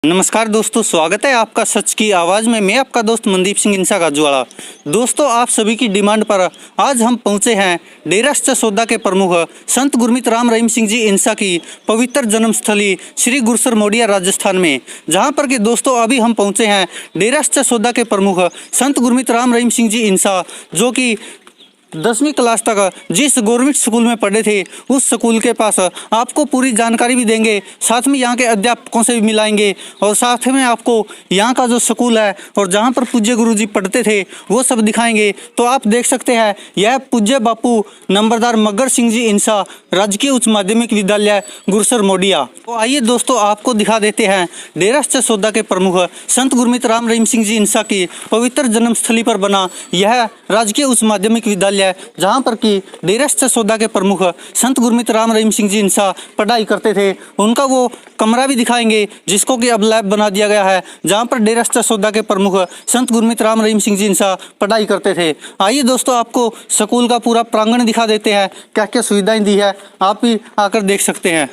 नमस्कार दोस्तों, स्वागत है आपका सच की आवाज़ में। मैं आपका दोस्त मनदीप सिंह इंसा गाजूवाड़ा। दोस्तों, आप सभी की डिमांड पर आज हम पहुंचे हैं डेरा सच्चा सौदा के प्रमुख संत गुरमीत राम रहीम सिंह जी इंसा की पवित्र जन्मस्थली श्री गुरसर मोडिया राजस्थान में, जहां पर कि दोस्तों अभी हम पहुंचे हैं डेरा सच्चा सौदा के प्रमुख संत गुरमीत राम रहीम सिंह जी इंसा, जो कि 10वीं क्लास तक जिस गवर्नमेंट स्कूल में पढ़े थे उस स्कूल के पास आपको पूरी जानकारी भी देंगे, साथ में यहाँ के अध्यापकों से भी मिलाएंगे और साथ में आपको यहाँ का जो स्कूल है और जहाँ पर पूज्य गुरुजी पढ़ते थे वो सब दिखाएंगे। तो आप देख सकते हैं यह पूज्य बापू नंबरदार मगर सिंह जी इंसा राजकीय उच्च माध्यमिक विद्यालय गुरसर मोडिया। तो आइए दोस्तों, आपको दिखा देते हैं डेरा सच्चा सौदा के प्रमुख संत गुरमीत राम रहीम सिंह जी इंसा की पवित्र जन्मस्थली पर बना यह राजकीय उच्च माध्यमिक विद्यालय, जहां पर कि डेरा सच्चा सौदा के प्रमुख संत गुरमीत राम रहीम सिंह जी इंसा पढ़ाई करते थे। उनका वो कमरा भी दिखाएंगे जिसको कि अब लैब बना दिया गया है, जहां पर डेरा सच्चा सौदा के प्रमुख संत गुरमीत राम रहीम सिंह जी इंसा पढ़ाई करते थे। आइए दोस्तों, आपको स्कूल का पूरा प्रांगण दिखा देते हैं, क्या क्या सुविधाएं दी है, आप भी आकर देख सकते हैं।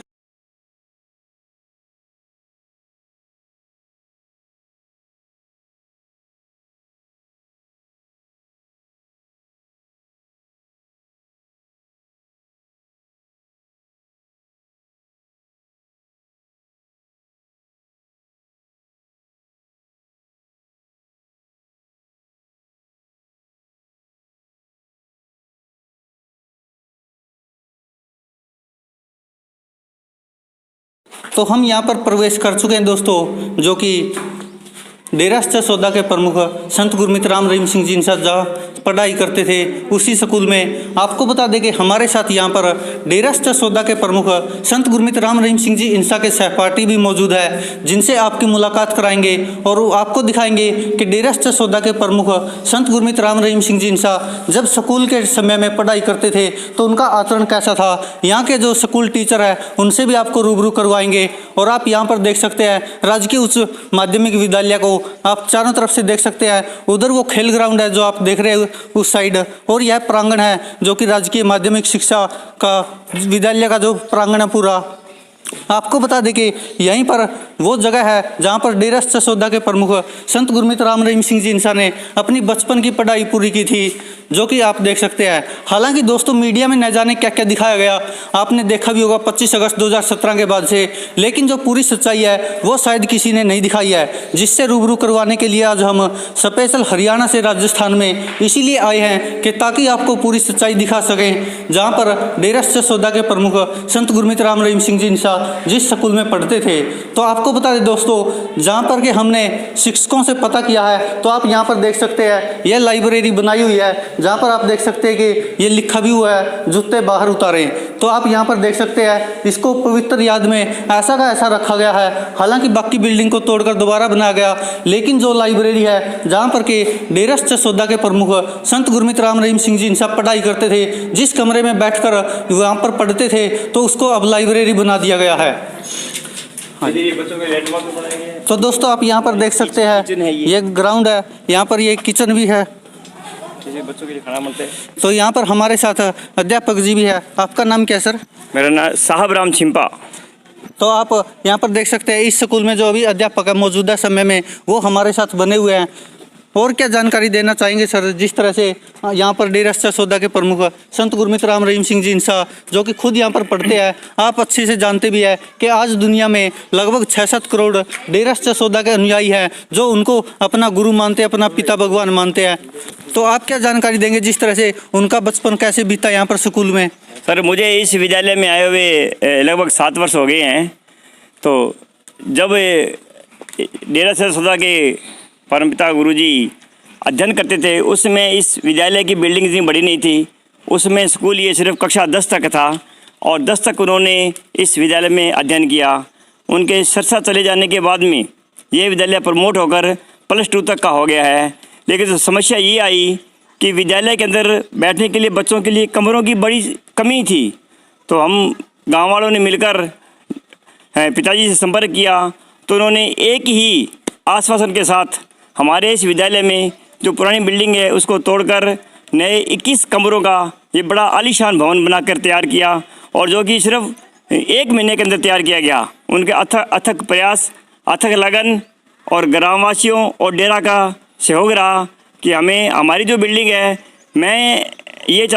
तो हम यहाँ पर प्रवेश कर चुके हैं दोस्तों, जो कि डेरा सच्चा सौदा के प्रमुख संत गुरमीत राम रहीम सिंह जी इंसा जहाँ पढ़ाई करते थे उसी स्कूल में। आपको बता दें कि हमारे साथ यहाँ पर डेरा सच्चा सौदा के प्रमुख संत गुरमीत राम रहीम सिंह जी इंसा के सहपाठी भी मौजूद है, जिनसे आपकी मुलाकात कराएंगे और आपको दिखाएंगे कि डेरा सच्चा सौदा के प्रमुख संत गुरमीत राम रहीम सिंह जी इंसा जब स्कूल के समय में पढ़ाई करते थे तो उनका आचरण कैसा था। यहाँ के जो स्कूल टीचर है उनसे भी आपको रूबरू करवाएंगे। और आप यहाँ पर देख सकते हैं राजकीय उच्च माध्यमिक विद्यालय को आप चारों तरफ से देख सकते हैं। उधर वो खेल ग्राउंड है जो आप देख रहे हैं उस साइड, और यह प्रांगण है जो कि राजकीय माध्यमिक शिक्षा का विद्यालय का जो प्रांगण है पूरा। आपको बता दें कि यहीं पर वो जगह है जहाँ पर डेरा सच्चा सौदा के प्रमुख संत गुरमीत राम रहीम सिंह जी इंसा ने अपनी बचपन की पढ़ाई पूरी की थी, जो कि आप देख सकते हैं। हालांकि दोस्तों, मीडिया में न जाने क्या क्या दिखाया गया, आपने देखा भी होगा 25 अगस्त 2017 के बाद से, लेकिन जो पूरी सच्चाई है वो शायद किसी ने नहीं दिखाई है, जिससे रूबरू करवाने के लिए आज हम स्पेशल हरियाणा से राजस्थान में इसीलिए आए हैं कि ताकि आपको पूरी सच्चाई दिखा सकें। जहाँ पर डेरा सच्चा सौदा के प्रमुख संत गुरमीत राम रहीम सिंह जी इंसा जिस स्कूल में पढ़ते थे। तो आपको बता दें दोस्तों, जहाँ पर कि हमने शिक्षकों से पता किया है, तो आप यहाँ पर देख सकते हैं यह लाइब्रेरी बनाई हुई है, जहाँ पर आप देख सकते हैं कि ये लिखा भी हुआ है जूते बाहर उतारें। तो आप यहाँ पर देख सकते हैं इसको पवित्र याद में ऐसा का ऐसा रखा गया है। हालांकि बाकी बिल्डिंग को तोड़कर दोबारा बनाया गया, लेकिन जो लाइब्रेरी है जहाँ पर कि डेरा सच्चा सौदा के प्रमुख संत गुरमीत राम रहीम सिंह जी इंसा पढ़ाई करते थे, जिस कमरे में बैठकर वहाँ पर पढ़ते थे, तो उसको अब लाइब्रेरी बना दिया गया है। तो दोस्तों, आप यहाँ पर देख सकते हैं ये ग्राउंड है, यहाँ पर ये किचन भी है, बच्चों के लिए खाना मिलता है। तो यहाँ पर हमारे साथ अध्यापक जी भी है। आपका नाम क्या है सर? मेरा नाम साहब राम छिंपा। तो आप यहाँ पर देख सकते हैं इस स्कूल में जो अभी अध्यापक है मौजूदा समय में वो हमारे साथ बने हुए हैं। और क्या जानकारी देना चाहेंगे सर, जिस तरह से यहाँ पर डेरा सच्चा सौदा के प्रमुख संत गुरमीत राम रहीम सिंह जी इंसा जो कि खुद यहाँ पर पढ़ते हैं, आप अच्छे से जानते भी हैं कि आज दुनिया में लगभग 6-7 करोड़ डेरा सच्चा सौदा के अनुयायी हैं जो उनको अपना गुरु मानते हैं, अपना पिता भगवान मानते हैं। तो आप क्या जानकारी देंगे जिस तरह से उनका बचपन कैसे बीता यहाँ पर स्कूल में? सर, मुझे इस विद्यालय में आए हुए लगभग 7 वर्ष हो गए हैं। तो जब डेरा सच्चा सौदा के परमपिता गुरुजी अध्ययन करते थे, उसमें इस विद्यालय की बिल्डिंग इतनी बड़ी नहीं थी। उसमें स्कूल ये सिर्फ कक्षा 10 तक था और 10 तक उन्होंने इस विद्यालय में अध्ययन किया। उनके सरसा चले जाने के बाद में ये विद्यालय प्रमोट होकर +2 तक का हो गया है। लेकिन तो समस्या ये आई कि विद्यालय के अंदर बैठने के लिए बच्चों के लिए कमरों की बड़ी कमी थी। तो हम गाँव वालों ने मिलकर पिताजी से संपर्क किया, तो उन्होंने एक ही आश्वासन के साथ हमारे इस विद्यालय में जो पुरानी बिल्डिंग है उसको तोड़कर नए 21 कमरों का ये बड़ा आलीशान भवन बनाकर तैयार किया, और जो कि सिर्फ 1 महीने के अंदर तैयार किया गया। उनके अथक प्रयास अथक लगन और ग्रामवासियों और डेरा का सहयोग रहा कि हमें हमारी जो बिल्डिंग है, मैं ये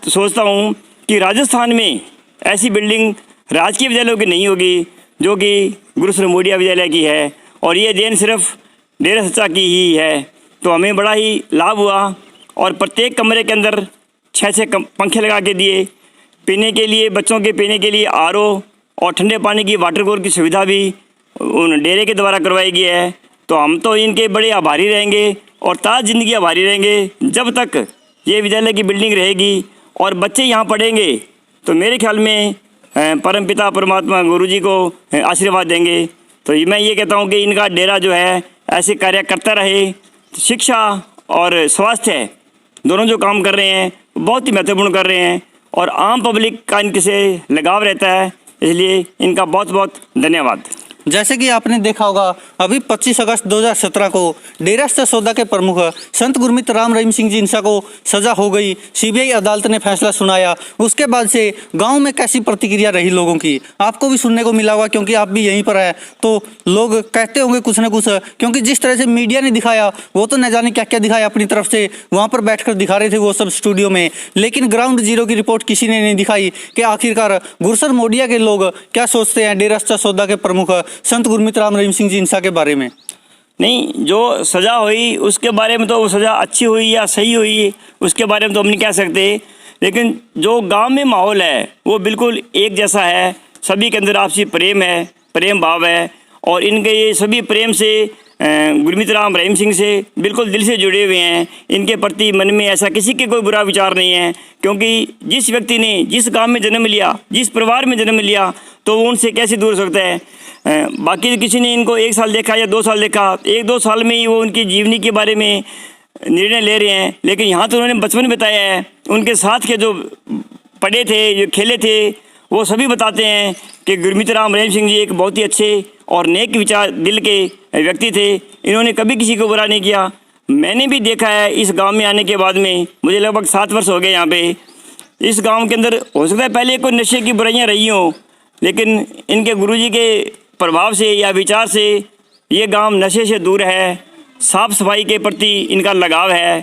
सोचता हूँ कि राजस्थान में ऐसी बिल्डिंग राजकीय विद्यालयों की नहीं होगी जो कि गुरु सरमोडिया विद्यालय की है, और ये देन सिर्फ डेरा सच्चा की ही है। तो हमें बड़ा ही लाभ हुआ और प्रत्येक कमरे के अंदर 6 पंखे लगा के दिए, पीने के लिए, बच्चों के पीने के लिए RO और ठंडे पानी की वाटर कूलर की सुविधा भी उन डेरे के द्वारा करवाई गई है। तो हम तो इनके बड़े आभारी रहेंगे और ताज जिंदगी आभारी रहेंगे जब तक ये विद्यालय की बिल्डिंग रहेगी और बच्चे यहाँ पढ़ेंगे। तो मेरे ख्याल में परमपिता परमात्मा गुरु जी को आशीर्वाद देंगे। तो मैं ये कहता हूँ कि इनका डेरा जो है ऐसे कार्य करता रहे। शिक्षा और स्वास्थ्य दोनों जो काम कर रहे हैं बहुत ही महत्वपूर्ण कर रहे हैं और आम पब्लिक का इनके से लगाव रहता है, इसलिए इनका बहुत बहुत धन्यवाद। जैसे कि आपने देखा होगा, अभी 25 अगस्त 2017 को डेरा सच्चा सौदा के प्रमुख संत गुरमीत राम रहीम सिंह जी इंसा को सजा हो गई। CBI अदालत ने फैसला सुनाया। उसके बाद से गांव में कैसी प्रतिक्रिया रही लोगों की, आपको भी सुनने को मिला होगा, क्योंकि आप भी यहीं पर है। तो लोग कहते होंगे कुछ ना कुछ, क्योंकि जिस तरह से मीडिया ने दिखाया वो तो न जाने क्या क्या दिखाया अपनी तरफ से, वहाँ पर बैठ कर दिखा रहे थे वो सब स्टूडियो में, लेकिन ग्राउंड जीरो की रिपोर्ट किसी ने नहीं दिखाई कि आखिरकार गुरु सरमोडिया के लोग क्या सोचते हैं डेरा सच्चा सौदा के प्रमुख संत गुरमीत राम रहीम सिंह जी इंसा के बारे में। नहीं, जो सज़ा हुई उसके बारे में तो वो सज़ा अच्छी हुई या सही हुई उसके बारे में तो हम नहीं कह सकते, लेकिन जो गांव में माहौल है वो बिल्कुल एक जैसा है। सभी के अंदर आपसी प्रेम है, प्रेम भाव है, और इनके ये सभी प्रेम से गुरमीत राम रहीम सिंह से बिल्कुल दिल से जुड़े हुए हैं। इनके प्रति मन में ऐसा किसी के कोई बुरा विचार नहीं है, क्योंकि जिस व्यक्ति ने जिस गांव में जन्म लिया, जिस परिवार में जन्म लिया, तो वो उनसे कैसे दूर हो सकता है। बाकी किसी ने इनको 1 साल देखा या 2 साल देखा, 1-2 साल में ही वो उनकी जीवनी के बारे में निर्णय ले रहे हैं, लेकिन यहाँ तो उन्होंने बचपन बिताया है। उनके साथ के जो पढ़े थे, जो खेले थे, वो सभी बताते हैं कि गुरमीत राम रहीम सिंह जी एक बहुत ही अच्छे और नेक विचार दिल के व्यक्ति थे। इन्होंने कभी किसी को बुरा नहीं किया। मैंने भी देखा है इस गांव में आने के बाद में, मुझे लगभग 7 वर्ष हो गए यहाँ पे। इस गांव के अंदर हो सकता है पहले कोई नशे की बुराइयाँ रही हों, लेकिन इनके गुरुजी के प्रभाव से या विचार से ये गांव नशे से दूर है। साफ़ सफाई के प्रति इनका लगाव है,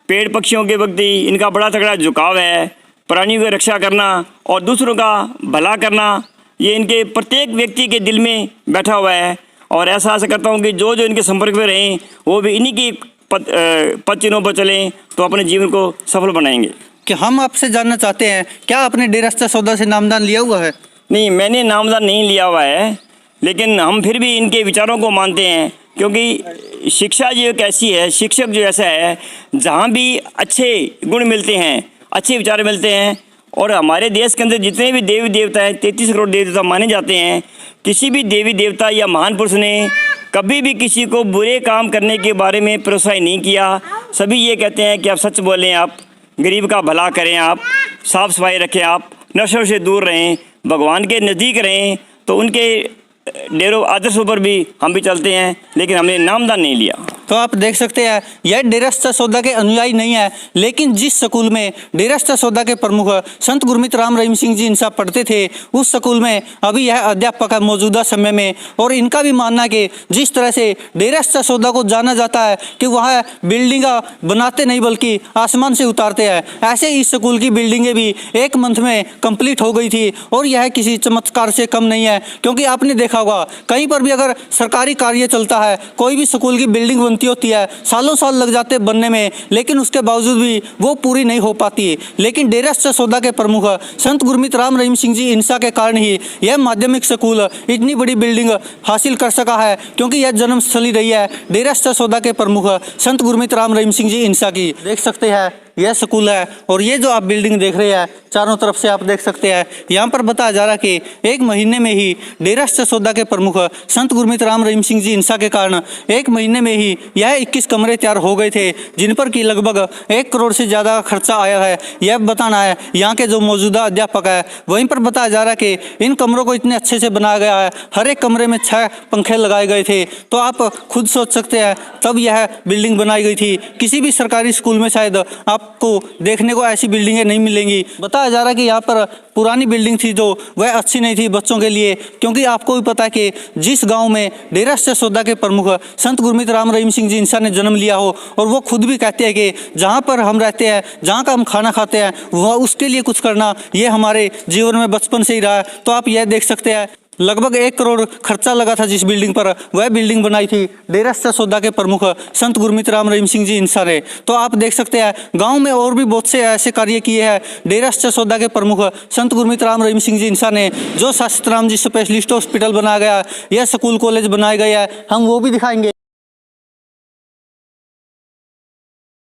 पेड़ पक्षियों के प्रति इनका बड़ा तगड़ा झुकाव है, प्राणियों की रक्षा करना और दूसरों का भला करना, ये इनके प्रत्येक व्यक्ति के दिल में बैठा हुआ है। और ऐसा आशा करता हूँ कि जो जो इनके संपर्क में रहें वो भी इन्हीं की पद चिन्हों पर चलें, तो अपने जीवन को सफल बनाएंगे। कि हम आपसे जानना चाहते हैं, क्या आपने डेरा सच्चा सौदा से नामदान लिया हुआ है? नहीं, मैंने नामदान नहीं लिया हुआ है, लेकिन हम फिर भी इनके विचारों को मानते हैं, क्योंकि शिक्षा जो एक ऐसी है, शिक्षक जो ऐसा है, जहाँ भी अच्छे गुण मिलते हैं, अच्छे विचार मिलते हैं। और हमारे देश के अंदर जितने भी देवी देवता हैं, 33 करोड़ देवी देवता माने जाते हैं, किसी भी देवी देवता या महान पुरुष ने कभी भी किसी को बुरे काम करने के बारे में प्रोत्साहित नहीं किया। सभी ये कहते हैं कि आप सच बोलें, आप गरीब का भला करें, आप साफ़ सफाई रखें, आप नशों से दूर रहें, भगवान के नज़दीक रहें। तो उनके डेरों आदर्शों पर भी हम भी चलते हैं, लेकिन हमने नामदान नहीं लिया। तो आप देख सकते हैं यह डेरा सच्चा सौदा के अनुयायी नहीं है, लेकिन जिस स्कूल में डेरा सच्चा सौदा के प्रमुख संत गुरमीत राम रहीम सिंह जी इंसा पढ़ते थे, उस स्कूल में अभी यह अध्यापक है मौजूदा समय में। और इनका भी मानना है कि जिस तरह से डेरा सच्चा सौदा को जाना जाता है कि वह बिल्डिंग बनाते नहीं बल्कि आसमान से उतारते हैं, ऐसे इस स्कूल की बिल्डिंगें भी 1 मंथ में कंप्लीट हो गई थी। और यह किसी चमत्कार से कम नहीं है, क्योंकि आपने देखा होगा कहीं पर भी अगर सरकारी कार्य चलता है, कोई भी स्कूल की बिल्डिंग बनती होती है, सालों साल लग जाते बनने में, लेकिन उसके बावजूद भी वो पूरी नहीं हो पाती। लेकिन डेरा सच्चा सौदा के प्रमुख संत गुरमीत राम रहीम सिंह जी इंसा के कारण ही यह माध्यमिक स्कूल इतनी बड़ी बिल्डिंग हासिल कर सका है, क्योंकि यह जन्मस्थली रही है डेरा सच्चा सौदा के प्रमुख संत गुरमीत राम रहीम सिंह जी इंसा की। देख सकते हैं यह स्कूल है, और ये जो आप बिल्डिंग देख रहे हैं चारों तरफ से आप देख सकते हैं, यहाँ पर बताया जा रहा है कि 1 महीने में ही डेरा सच्चा सौदा के प्रमुख संत गुरमीत राम रहीम सिंह जी इंसा के कारण 1 महीने में ही यह 21 कमरे तैयार हो गए थे, जिन पर कि लगभग 1 करोड़ से ज़्यादा खर्चा आया है। यह बताना है यहाँ के जो मौजूदा अध्यापक है। वहीं पर बताया जा रहा है कि इन कमरों को इतने अच्छे से बनाया गया है, हर एक कमरे में 6 पंखे लगाए गए थे। तो आप खुद सोच सकते हैं तब यह बिल्डिंग बनाई गई थी। किसी भी सरकारी स्कूल में शायद आप आपको देखने को ऐसी बिल्डिंगें नहीं मिलेंगी। बताया जा रहा है कि यहाँ पर पुरानी बिल्डिंग थी जो वह अच्छी नहीं थी बच्चों के लिए, क्योंकि आपको भी पता है कि जिस गांव में डेरा सच्चा सौदा के प्रमुख संत गुरमीत राम रहीम सिंह जी इंसान ने जन्म लिया हो, और वो खुद भी कहते हैं कि जहाँ पर हम रहते हैं, जहाँ का हम खाना खाते हैं, वह उसके लिए कुछ करना ये हमारे जीवन में बचपन से ही रहा है। तो आप यह देख सकते हैं लगभग 1 करोड़ खर्चा लगा था जिस बिल्डिंग पर, वह बिल्डिंग बनाई थी डेरा सच्चा सौदा के प्रमुख संत गुरमीत राम रहीम सिंह जी इंसान ने। तो आप देख सकते हैं गांव में और भी बहुत से ऐसे कार्य किए हैं डेरा सच्चा सौदा के प्रमुख संत गुरमीत राम रहीम सिंह जी इंसान ने। जो शास्त्राम जी स्पेशलिस्ट हॉस्पिटल बनाया गया, यह स्कूल कॉलेज बनाए गए हैं, हम वो भी दिखाएंगे।